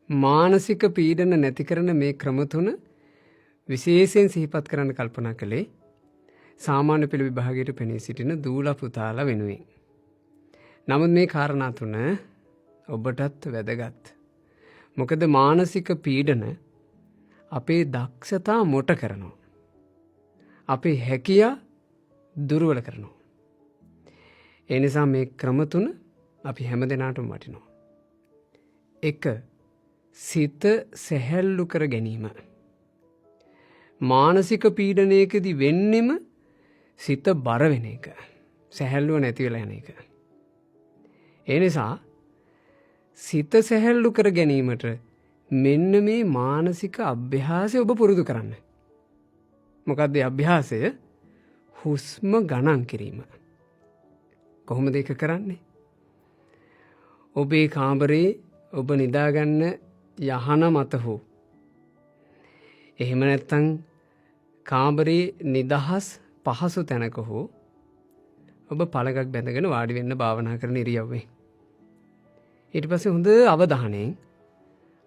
මානසික පීඩන නැති කරන මේ ක්‍රම තුන විශේෂයෙන් සිහිපත් කරන්න කල්පනා කළේ සාමාන්‍ය පෙළ විභාගයට පෙනී සිටින දූලා පුතාලා වෙනුවෙන්. නමුත් මේ කාරණා තුන ඔබටත් වැදගත්. මොකද මානසික පීඩන අපේ දක්ෂතා මොට කරනවා. අපේ හැකියා දුර්වල කරනවා. ඒ නිසා මේ ක්‍රම තුන අපි හැමදෙනාටම වටිනවා. 1. සිත සැහැල්ලු කර ගැනීම. මානසික පීඩනයකදී වෙන්නෙම සිත බර වෙන එක. සැහැල්ලුව නැති වෙලා යන එක. ඒ නිසා සිත සැහැල්ලු කර ගැනීමට මෙන්න මේ මානසික අභ්‍යාසය ඔබ පුරුදු කරන්න. මොකක්ද ඒ අභ්‍යාසය? හුස්ම ගණන් කිරීම. කොහොමද ඒක කරන්නේ? ඔබේ කාමරේ ඔබ නිදාගන්න යහන මත හෝ එහෙම නැත්නම් කාමරේ නිදහස් පහසු තැනක හෝ ඔබ පළඟක් බැඳගෙන වාඩි වෙන්න භාවනා කරන ඉරියව්වේ. ඊට පස්සේ හොඳ අවධානයෙන්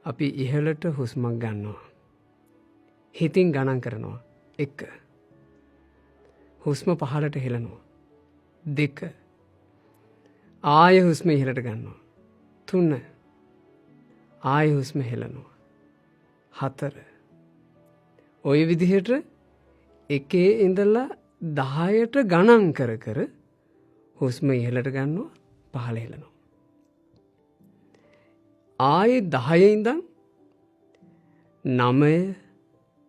අපි ඉහළට හුස්මක් ගන්නවා. හිතින් ගණන් කරනවා. 1. හුස්ම පහළට හෙලනවා. 2. ආය හුස්ම ඉහළට ගන්නවා. 3. ආය හුස්ම හෙලනවා. 4. ඔය විදිහට එකේ ඉඳලා 10ට ගණන් කර කර හුස්ම ඉහළට ගන්නවා පහළ හෙලනවා. ආයේ 10 ඉඳන් 9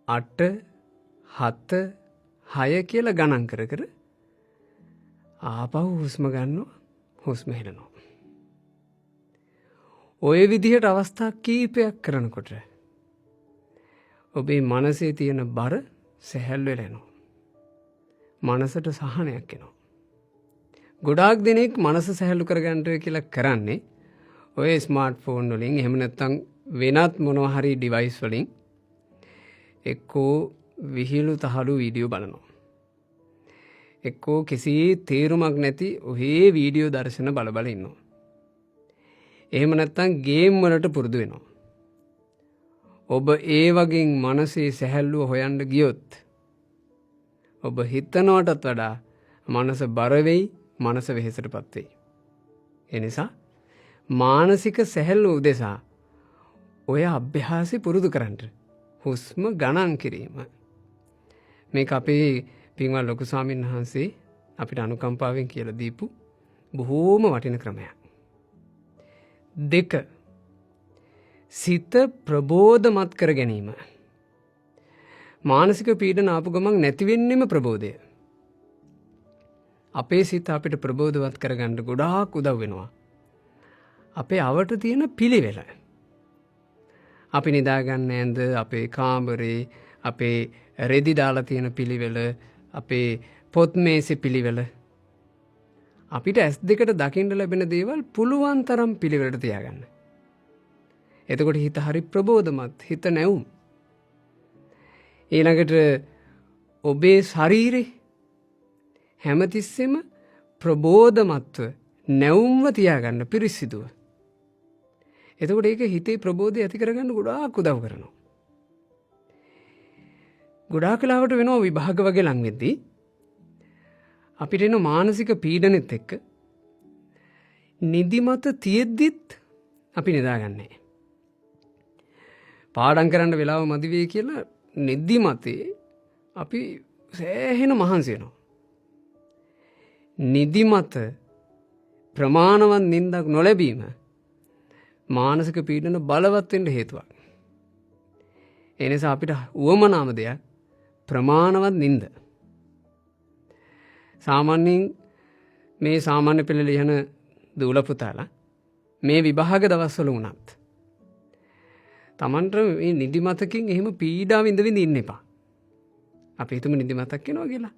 8 7 6 කියලා ගණන් කර කර ආපහු හුස්ම ගන්නවා හුස්ම හෙලනවා. ඔය විදිහට අවස්ථා කීපයක් කරනකොට ඔබේ මනසේ තියෙන බර සැහැල්ලු වෙලා යනවා. මනසට සහනයක් එනවා. ගොඩාක් දෙනෙක් මනස සැහැල්ලු කරගන්න කියලා කරන්නේ ඔය ස්මාර්ට් ෆෝන් වලින් එහෙම නැත්නම් වෙනත් මොනවා හරි ඩිවයිස් වලින් එක්කෝ විහිළු තහළු වීඩියෝ බලනවා. එක්කෝ කිසි තේරුමක් නැති ඔහේ වීඩියෝ දර්ශන බල ඉන්නවා. එහෙම නැත්නම් ගේම් වලට පුරුදු වෙනවා. ඔබ ඒ වගේ මනසේ සැහැල්ලුව හොයන්න ගියොත් ඔබ හිතනවටත් වඩා මනස බර වෙයි, මනස වෙහෙසටපත් වෙයි. ඒ නිසා මානසික සැහැල්ලුව උදෙසා ඔය අභ්‍යාසය පුරුදු කරන්න. හුස්ම ගණන් කිරීම. මේක අපේ පින්වත් ලොකු ස්වාමීන් වහන්සේ අපිට අනුකම්පාවෙන් කියලා දීපු බොහෝම වටින ක්‍රමයක්. 2. සිත ප්‍රබෝධමත් කර ගැනීම. මානසික පීඩන ආපු ගමන් නැති වෙන්නෙම ප්‍රබෝධය. අපේ සිත අපිට ප්‍රබෝධවත් කරගන්න ගොඩාක් උදව් වෙනවා. අපේ අවට තියෙන පිළිවෙල. අපි නිදාගන්න ඇඳ, අපේ කාමරේ, අපේ රෙදි දාලා තියෙන පිළිවෙල, අපේ පොත් මේසෙ පිළිවෙල. අපිට S2ට දකින්න ලැබෙන දේවල් පුළුවන් තරම් පිළිවෙලට තියාගන්න. එතකොට හිත හරි ප්‍රබෝධමත්, හිත නැවුම්. ඊළඟට ඔබේ ශරීරේ හැමතිස්සෙම ප්‍රබෝධමත්ව නැවුම්ව තියාගන්න පිරිසිදුව. එතකොට ඒක හිතේ ප්‍රබෝධය ඇති කරගන්න ගොඩාක් උදව් කරනවා. ගොඩාක් වෙලාවට වෙනවා විභාග වගේ ලං වෙද්දී අපිට එන මානසික පීඩනෙත් එක්ක නිදිමත තියෙද්දිත් අපි නිදාගන්නේ. පාඩම් කරන්න වෙලාව මදි වෙයි කියලා නිදිමතේ අපි සෑහෙන මහන්සි වෙනවා. නිදිමත ප්‍රමාණවත් නිින්දක් නොලැබීම මානසික පීඩන බලවත් වෙන්න හේතුවක්. ඒ නිසා අපිට උවමනාම දෙයක් ප්‍රමාණවත් නිින්ද. සාමාන්‍යයෙන් මේ සාමාන්‍ය පෙළ ලියන දූල පුතාලා මේ විභාග දවස්වල වුණත් තමන්ට මේ නිදිමතකින් එහෙම පීඩාව විඳින්න ඉන්න එපා. අපි හිතමු නිදිමතක් එනවා කියලා.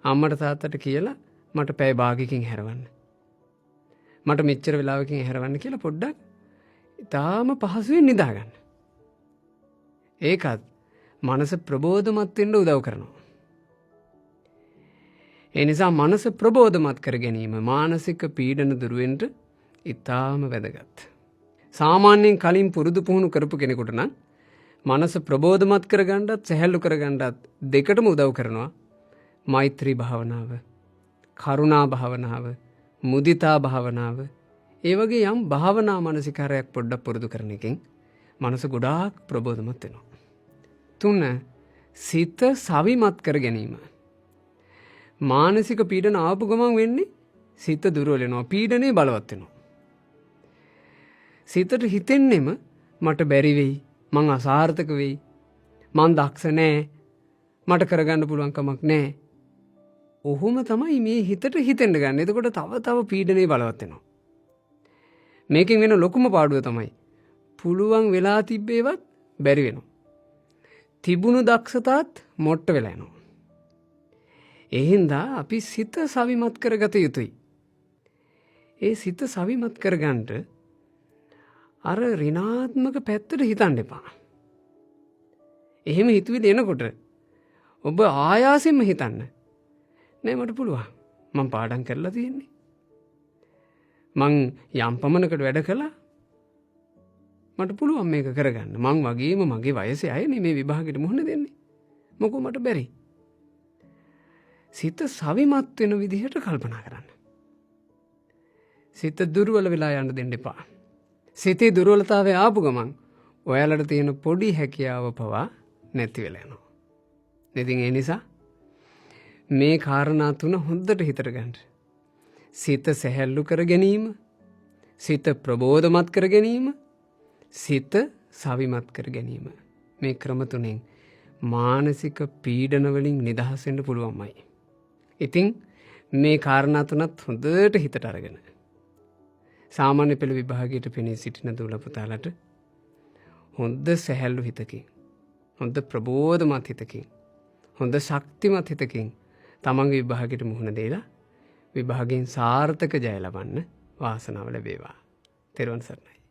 අම්මට තාත්තට කියලා මට පැය භාගයකින් හැරවන්න. මට මෙච්චර වෙලාවකින් හැරවන්න කියලා පොඩ්ඩක් ඊටාම පහසුවෙන් නිදාගන්න. ඒකත් මනස ප්‍රබෝධමත් වෙන්න උදව් කරනවා. ඒ නිසා මනස ප්‍රබෝධමත් කර ගැනීම මානසික පීඩන දුරු වෙන්න ඊටාම වැදගත්. සාමාන්‍යයෙන් කලින් පුරුදු පුහුණු කරපු කෙනෙකුට නම් මනස ප්‍රබෝධමත් කරගන්නත් සැහැල්ලු කරගන්නත් දෙකටම උදව් කරනවා මෛත්‍රී භාවනාව, කරුණා භාවනාව, මුදිතා භාවනාව. ඒ වගේ යම් භාවනා මානසිකාරයක් පොඩ්ඩක් පුරුදු කරන එකෙන් මනස ගොඩාක් ප්‍රබෝධමත් වෙනවා. 3. සිත සවිමත් කර ගැනීම. මානසික පීඩන ආපු ගමන් වෙන්නේ සිත දුර්වල වෙනවා, පීඩනේ බලවත් වෙනවා. සිතට හිතෙන්නෙම මට බැරි වෙයි, මං අසාර්ථක වෙයි, මං දක්ෂ නෑ, මට කරගන්න පුළුවන් කමක් නෑ. ඔහොම තමයි මේ හිතට හිතෙන්න ගන්න. එතකොට තව පීඩනේ බලවත් වෙනවා. මේකෙන් වෙන ලොකුම පාඩුව තමයි පුළුවන් වෙලා තිබ්බේවත් බැරි වෙනවා. තිබුණු දක්ෂතාත් මොට්ට වෙලා යනවා. ඒ හින්දා අපි සිත සවිමත් කරගත යුතුයි. ඒ සිත සවිමත් කරගන්නට අර ඍණාත්මක පැත්තට හිතන්න එපා. එහෙම හිතුවිලි එනකොට ඔබ ආයාසයෙන්ම හිතන්න. නෑ මට පුළුවන්. මං පාඩම් කරලා තියෙන්නේ. මං යම් පමණකට වැඩ කළා. මට පුළුවන් මේක කරගන්න. මං වගේම මගේ වයසේ අයනේ මේ විභාගෙට මුහුණ දෙන්නේ. මොකෝ මට බැරි. සිත සවිමත් වෙන විදිහට කල්පනා කරන්න. සිත දුර්වල වෙලා යන්න දෙන්න එපා. සිතේ දුර්වලතාවය ආපු ගමන් ඔයාලට තියෙන පොඩි හැකියාව පවා නැති වෙලා යනවා. ඉතින් ඒ නිසා මේ කාරණා 3 හොඳට හිතට ගන්න. සිත සැහැල්ලු කර ගැනීම, සිත ප්‍රබෝධමත් කර ගැනීම, සිත සවිමත් කර ගැනීම. මේ ක්‍රම 3ෙන් මානසික පීඩන වලින් නිදහස් වෙන්න පුළුවන්මයි. ඉතින් මේ කාරණා 3ත් හොඳට හිතට අරගෙන සාමාන්‍ය පෙළ විභාගයට පෙනී සිටින දූල පුතාලට හොඳ සැහැල්ලු හිතකින්, හොඳ ප්‍රබෝධමත් හිතකින්, හොඳ ශක්තිමත් හිතකින් තමන්ගේ විභාගයට මුහුණ දීලා විභාගයෙන් සාර්ථක ජය ලබන්න වාසනාව ලැබේවා. තෙරුවන් සරණයි.